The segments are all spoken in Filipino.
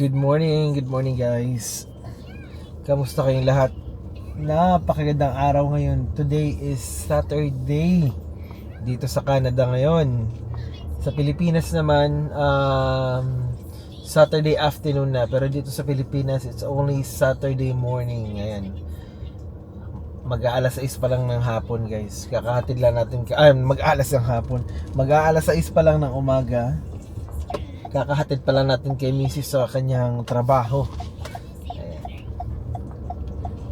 Good morning guys. Kamusta kayong lahat? Napakagandang araw ngayon. Today is Saturday dito sa Canada ngayon. Sa Pilipinas naman, Saturday afternoon na. Pero dito sa Pilipinas, it's only Saturday morning. Ayan. Mag-aalas 6 pa lang ng hapon guys. Kakahatid lang natin, mag-aalas ng hapon. Mag-aalas 6 pa lang ng umaga. Kakahatid pa lang natin kay Mrs. sa kanyang trabaho. Ayan.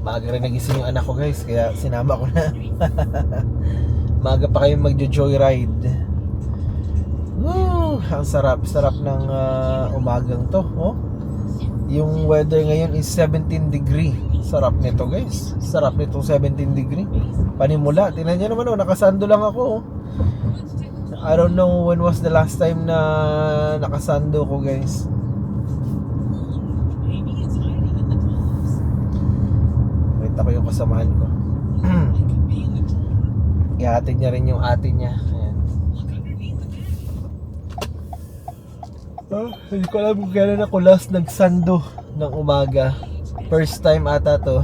Maaga rin nagising yung anak ko guys, kaya sinama ko na. Maaga pa kayong magjo-joyride. Woo! Ang sarap ng umagang to. Oh? Yung weather ngayon is 17 degree. Sarap nito guys. Sarap nitong 17 degree. Panimula. Tingnan nyo naman, nakasando lang ako. I don't know when was the last time na nakasando ko guys. Kita ko yung kasamahan ko. Ihatid niya rin yung ate niya. Ayan. Hindi ko alam kung kailan ako last nagsando ng umaga. First time ata to.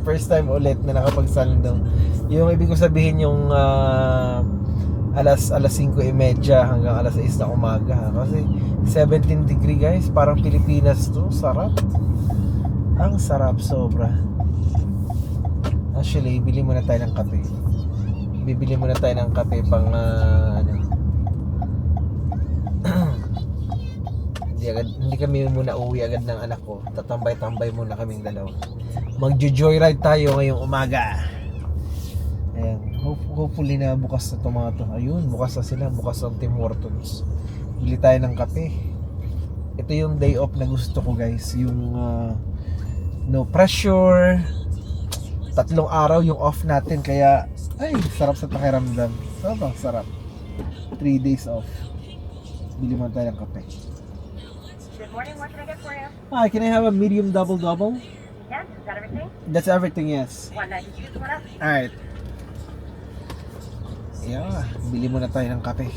First time ulit na nakapagsando. Yung ibig ko sabihin yung alas 5:30 hanggang alas 6 na umaga. Kasi 17 degree guys, parang Pilipinas to. Sarap. Ang sarap sobra. Actually, bili muna tayo ng kape. Bibili muna tayo ng kape pang hindi kami muna uwi agad ng anak ko. Tatambay-tambay muna kaming dalawa. Magjo-joyride tayo ngayong umaga. Ayan. Hopefully na bukas na tomato. Ayun, bukas na sila. Bukas ang Tim Hortons. Bili tayo ng kape. Ito yung day off na gusto ko guys. Yung no pressure. 3 araw yung off natin. Kaya, ay, sarap sa pakiramdam. Sarap. 3 days off. Bili man tayo ng kape. Good morning, what can I get for you? Hi, can I have a medium double-double? Yes, is that everything? That's everything, yes. One night juice, what up? Alright. Yeah, bili muna tayo ng kape.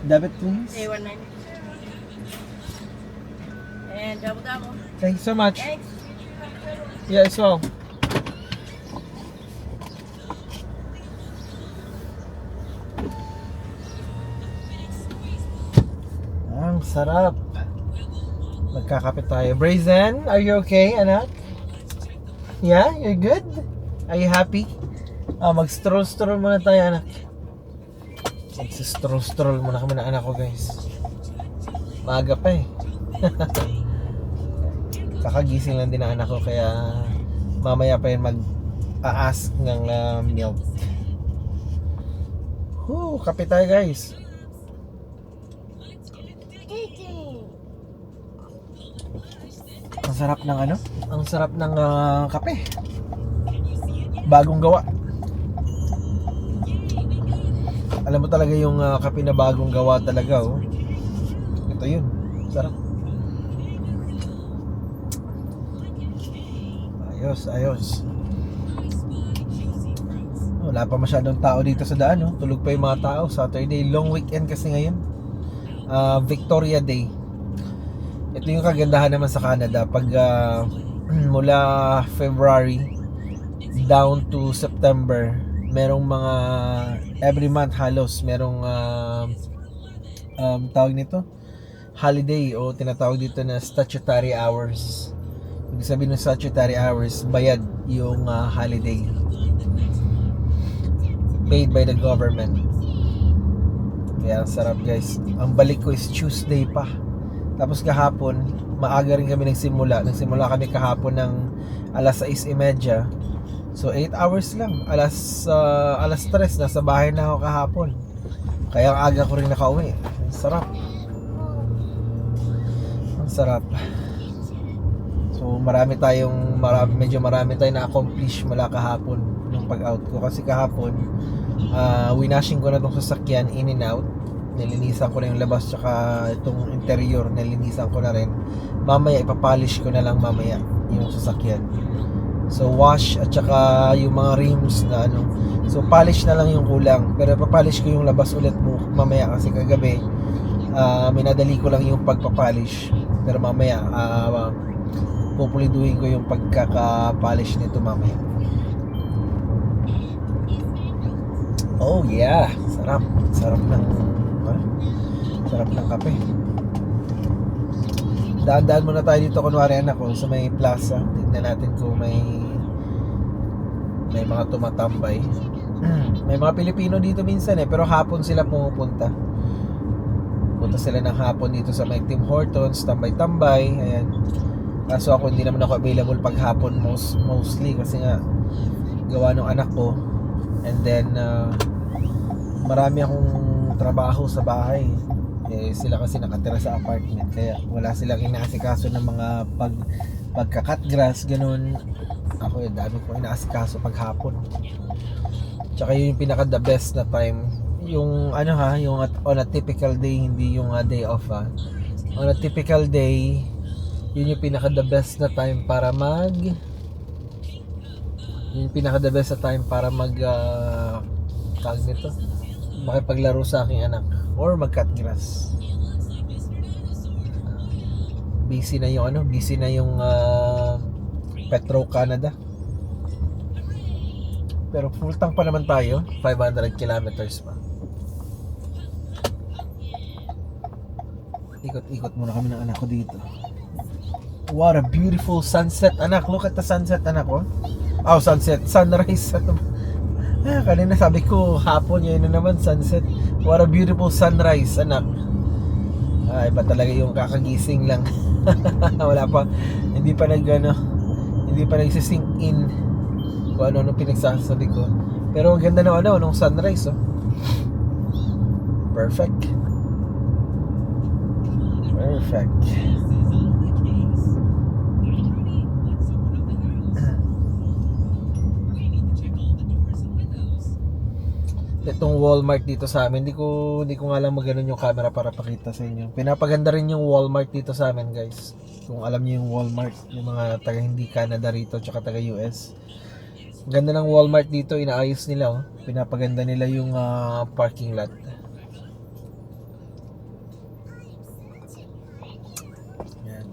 Debit please. A19. And double. Thank you so much. Thanks. Yeah, as well. Ang sarap. Magkakape tayo. Brazen, are you okay, anak? Yeah, you're good? Are you happy? Mag-stroll muna tayo, anak. Mag-stroll muna kami ng anak ko, guys. Maaga pa eh. Kakagising lang din ang anak ko, kaya mamaya pa yun mag-a-ask ng milk. Kape tayo guys. Ang sarap ng Ang sarap ng kape. Bagong gawa. Alam mo talaga yung kape na bagong gawa talaga, oh. Ito yun. Sarap. Ayos. Wala pa masyadong tao dito sa daan, no? Tulog pa yung mga tao. Saturday, long weekend kasi ngayon. Victoria Day. Ito yung kagandahan naman sa Canada. Pag mula February down to September, merong mga every month halos merong tawag nito holiday o tinatawag dito na statutory hours. Ibig sabihin ng statutory hours, bayad yung holiday paid by the government. Kaya sarap guys. Ang balik ko is Tuesday pa. Tapos kahapon maaga rin kami nagsimula kami kahapon ng alas 6:30. So 8 hours lang. Alas 3 nasa bahay na ako kahapon. Kaya ang aga ko rin nakauwi. Ang sarap. So medyo marami tayong na-accomplish mula kahapon nung pag-out ko. Kasi kahapon winashing ko na tong sasakyan in and out. Nilinisan ko na yung labas tsaka itong interior, nilinisan ko na rin. Mamaya ipapolish ko na lang mamaya yung sasakyan. So wash at tsaka yung mga rims na ano. So polish na lang yung kulang. Pero ipapolish ko yung labas ulit mo mamaya kasi kagabi minadali ko lang yung pagpapolish. Pero mamaya pupuliduhin ko yung pagkaka-polish nito mamaya. Oh yeah, sarap ng kape. Daan-daan muna tayo dito kunwari anak ko sa may plaza. Tignan natin kung may mga tumatambay. May mga Pilipino dito minsan pero hapon sila pumupunta. Punta sila ng hapon dito sa may Tim Hortons, tambay-tambay. Ayan. Kaso ako hindi naman ako available pag hapon mostly kasi nga gawa ng anak ko. And then marami akong trabaho sa bahay. Sila kasi nakatira sa apartment kaya wala silang inaasikaso ng mga pagka-cut grass ganun. Ako dami ko inaasikaso pag hapon. Tsaka yun yung pinaka the best na time. Yung yung on a typical day, hindi yung day off On a typical day, yun yung pinaka the best na time para tawag nito, makipaglaro sa aking anak or mag-cut grass. Busy na yung Petro Canada. Pero full tank pa naman tayo, 500 kilometers pa. Ikot muna kami ng anak ko dito. What a beautiful sunset, anak. Look at the sunset, anak ko. Sunrise. Kanina sabi ko hapon, yun na naman sunset. What a beautiful sunrise, anak. Iba talaga yung kakagising lang. Wala pa, hindi pa nagsisink in kung ano pinagsasabi ko. Pero ang ganda nung sunrise Perfect. Itong Walmart dito sa amin, hindi ko nga lang maganon yung camera para pakita sa inyo. Pinapaganda rin yung Walmart dito sa amin, guys. Kung alam niyo yung Walmart, yung mga taga hindi Canada rito tsaka taga US. Ganda ng Walmart dito, inaayos nila Pinapaganda nila yung parking lot. Yan.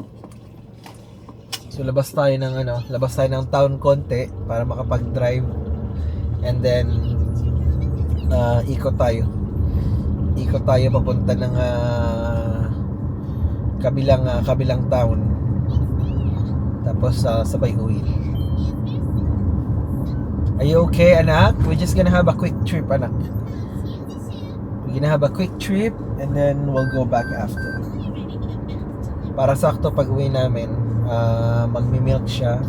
So labas tayo ng town konti para makapag-drive. And then ikot tayo papunta ng kabilang town, tapos sabay uwi. Are you okay, anak? We're just gonna have a quick trip, anak. We're gonna have a quick trip and then we'll go back after. Para sakto pag uwi namin, magmi-milk siya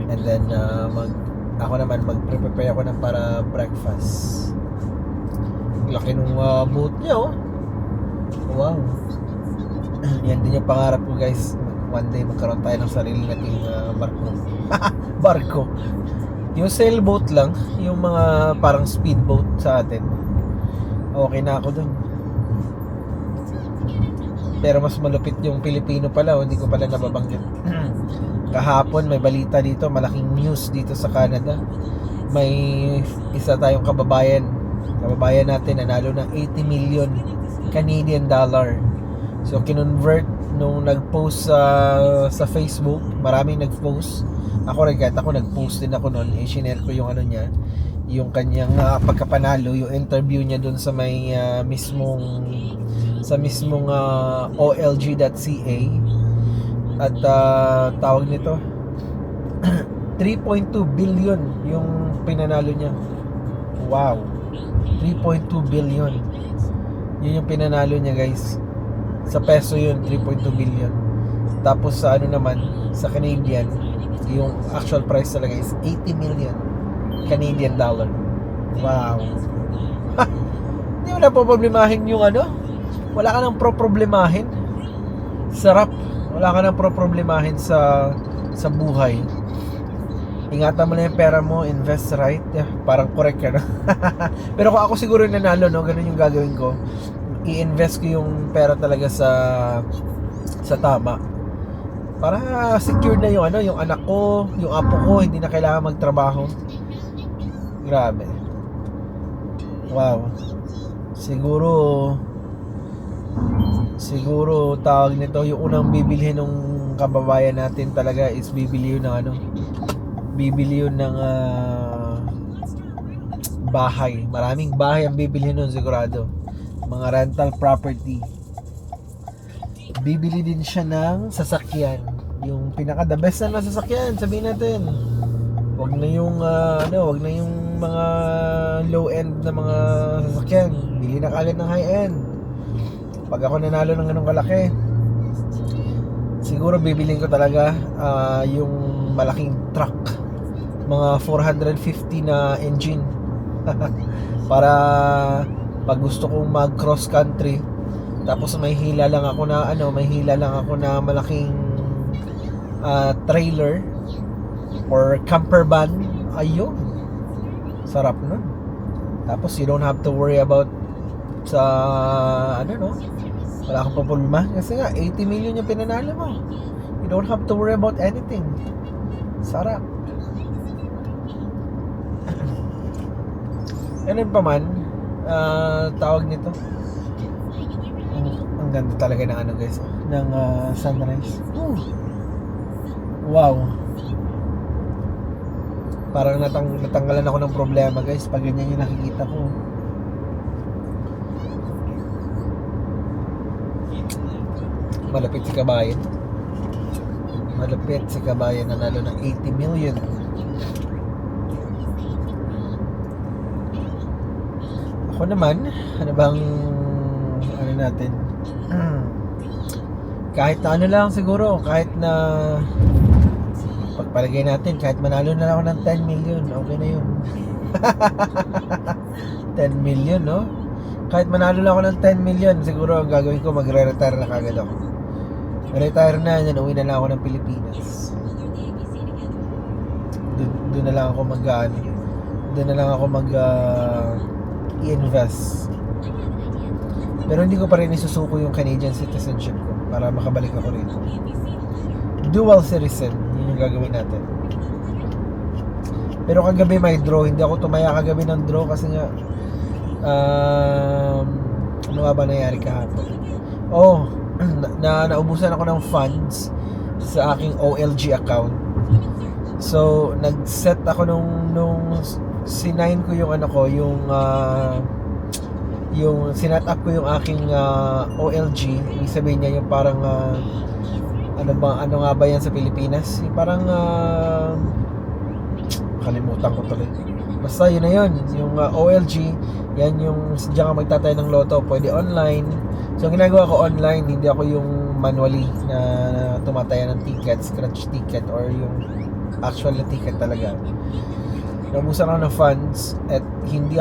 and then ako naman mag-prepare ako para breakfast. Laki nung boat niya Wow. Yan din yung pangarap ko, guys. One day magkaroon tayo ng sarili nating barko. Yung sailboat lang, yung mga parang speedboat sa atin, okay na ako dun. Pero mas malupit yung Pilipino pala, hindi ko pala nababanggit. Kahapon may balita dito, malaking news dito sa Canada. May isa tayong kababayan natin nanalo ng 80 million Canadian dollar. So kinonvert nung nag-post sa Facebook, maraming nag-post. Ako nag-post din ako noon. I-share ko yung niya, yung kanyang pagkapanalo, yung interview niya doon sa may mismong olg.ca. At tawag nito 3.2 billion yung pinanalo niya. Wow. 3.2 billion. Yun yung pinanalo niya, guys. Sa peso yun, 3.2 billion. Tapos sa sa Canadian, yung actual price talaga is 80 million Canadian dollar. Wow. Hindi mo na problemahin yung wala ka nang problemahin. Sarap. Wala ka nang problemahin sa buhay. ingatan mo lang yung pera mo, invest right. Yeah, parang correct ka, no? Pero kung ako siguro nanalo, no, ganun yung gagawin ko. I-invest ko yung pera talaga sa tama. Para secure na yung yung anak ko, yung apo ko, hindi na kailangan magtrabaho. Grabe. Wow. Siguro tawag nito, yung unang bibilhin ng kababayan natin talaga is bibili yun ng bibili yun ng bahay. Maraming bahay ang bibili nun sigurado. Mga rental property. Bibili din siya ng sasakyan. Yung pinaka the best na sasakyan, sabihin natin. Wag na yung wag na yung mga low end na mga sasakyan. Bili na kagad ng high end. Pag ako nanalo ng ganung kalaki, siguro bibilin ko talaga yung malaking truck. Mga 450 na engine. Para pag gusto kong mag cross country, tapos may hila lang ako na malaking trailer or camper van, ayun, sarap nun. Tapos you don't have to worry about sa wala kang problema kasi nga 80 million yung pinanalo mo. You don't have to worry about anything. Sarap. Ganun pa man, tawag nito, ang ganda talaga ng guys, ng sunrise. Wow. Parang natanggalan ako ng problema guys pag ganyan yung nakikita ko. Malapit si Kabayan nanalo ng 80 million. Ako naman, ano bang natin? Kahit na lang siguro, kahit na pagpalagay natin, kahit manalo na ako ng 10 million, okay na yun. 10 million, no? Kahit manalo na ako ng 10 million, siguro ang gagawin ko, magre-retire na kagad ako. Retire na, yan, uwi na lang ako ng Pilipinas. Doon na lang ako i-invest. Pero hindi ko pa rin isusuko yung Canadian citizenship ko para makabalik ako rito. Dual citizen, yun yung gagawin natin. Pero kagabi may draw, hindi ako tumaya kagabi ng draw kasi nga ano nga ba nangyari kahapon? Naubusan ako ng funds sa aking OLG account. So nag-set ako nung sinign ko yung yung sinet up ko yung aking OLG. Ibig sabihin niya yung parang ano nga ba yan sa Pilipinas? Yung parang kalimutan ko tuloy. Basta yun na yun, yung OLG, yan yung diyan ka magtatay ng loto, pwede online. So ang ginagawa ko online, hindi ako yung manually na tumataya ng ticket, scratch ticket or yung actual na ticket talaga. Nabusan ako ng funds at hindi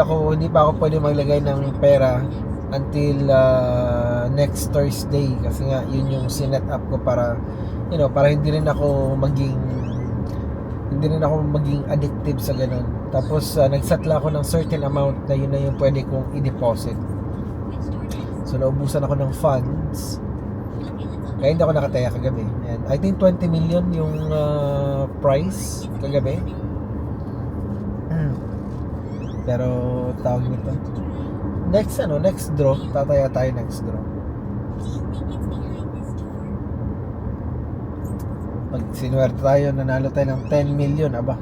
pa ako pwede maglagay ng pera until next Thursday kasi nga yun yung sinet up ko para para hindi rin ako maging addictive sa ganun. Tapos nag-set lang ako ng certain amount na yun na yung pwede kong i-deposit. So naubusan ako ng funds kaya hindi ako nakataya kagabi. And I think 20 million yung price kagabi. Pero tawag nito, next draw, tataya tayo next draw. Pag sinuwerte tayo, nanalo tayo ng 10 million, aba,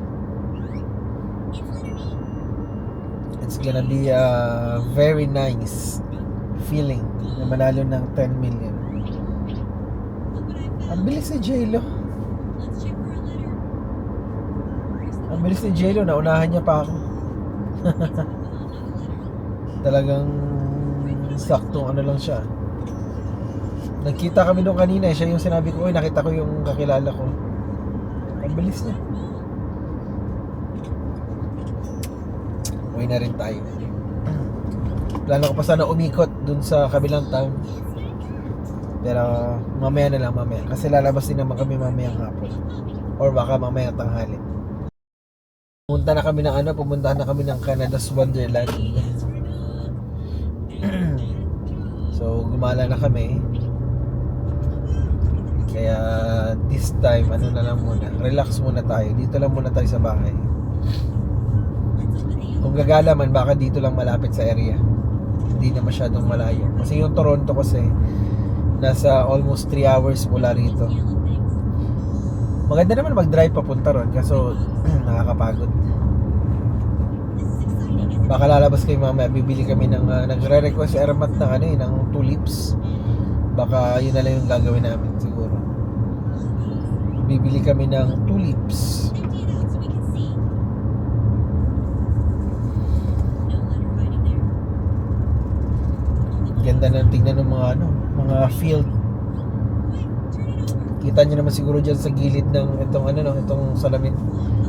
it's gonna be a very nice feeling na manalo ng 10 million. Ang bilis ni J-Lo. Naunahan niya pa ako. Talagang saktong lang siya. Nagkita kami nung kanina, siya yung sinabi ko, nakita ko yung kakilala ko. Ang bilis niya. Uwi na rin tayo. Plano ko pa sana umikot dun sa kabilang town. Pero mamaya na lang, kasi lalabas din naman kami mamayang hapon. Or baka mamayang tanghali. Pumunta na kami ng Canada's Wonderland. So, gumala na kami. Kaya this time, na lang muna. Relax muna tayo. Dito lang muna tayo sa bahay. Kung gagala man, baka dito lang malapit sa area. Hindi na masyadong malayo. Kasi yung Toronto kasi, nasa almost 3 hours mula rito. Maganda naman mag-drive papunta ron, kaso nakakapagod. Baka lalabas kayo mamaya, bibili kami ng nagre-request si Ermat ng tulips. Baka yun na lang yung gagawin namin siguro. Bibili kami ng tulips. Ganda na tingnan ng mga field. Kita nyo naman siguro dyan sa gilid ng itong salamin,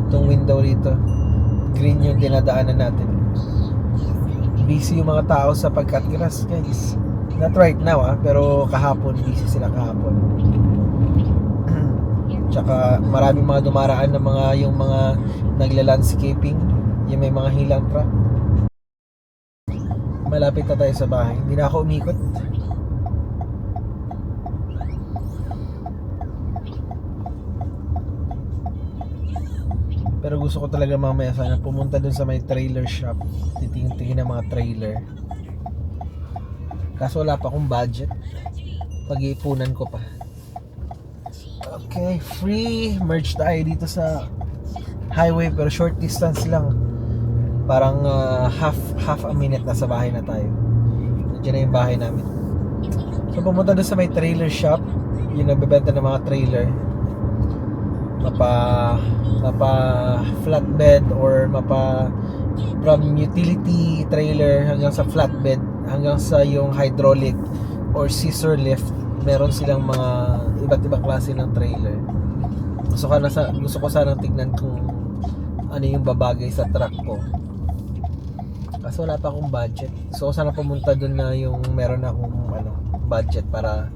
itong window rito. Green yung dinadaanan natin. Busy yung mga tao sa pag-cut grass, guys. Not right now pero kahapon, busy sila kahapon. Tsaka maraming mga dumaraan na yung mga nagla-landscaping, yung may mga hilang truck. Malapit na tayo sa bahay. Hindi na ako umikot. Pero gusto ko talaga mamaya sana pumunta dun sa may trailer shop. Titingin ng mga trailer. Kaso wala pa akong budget. Pag-iipunan ko pa. Okay, free. Merge tayo dito sa highway pero short distance lang. Parang half a minute na sa bahay na tayo. Diyan na yung bahay namin. So pumunta doon sa may trailer shop. Yung nagbebenta ng mga trailer. Mapa flatbed or from utility trailer hanggang sa flatbed hanggang sa yung hydraulic or scissor lift. Meron silang mga iba't ibang klase ng trailer. Gusto ko sanang tignan kung ano yung babagay sa truck ko. Kasi wala pa akong budget. So sana pumunta dun na yung meron akong budget para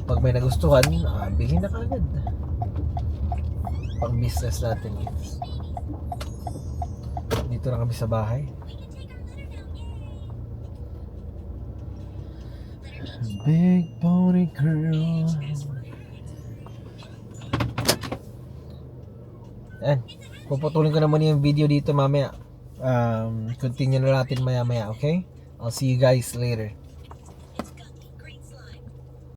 pag may nagustuhan, bilhin na kagad. Pang business natin. Dito na kami sa bahay. Big Pony Girl. Yan. Puputulin ko na muna yung video dito mamaya. Continue na natin maya maya, okay? I'll see you guys later.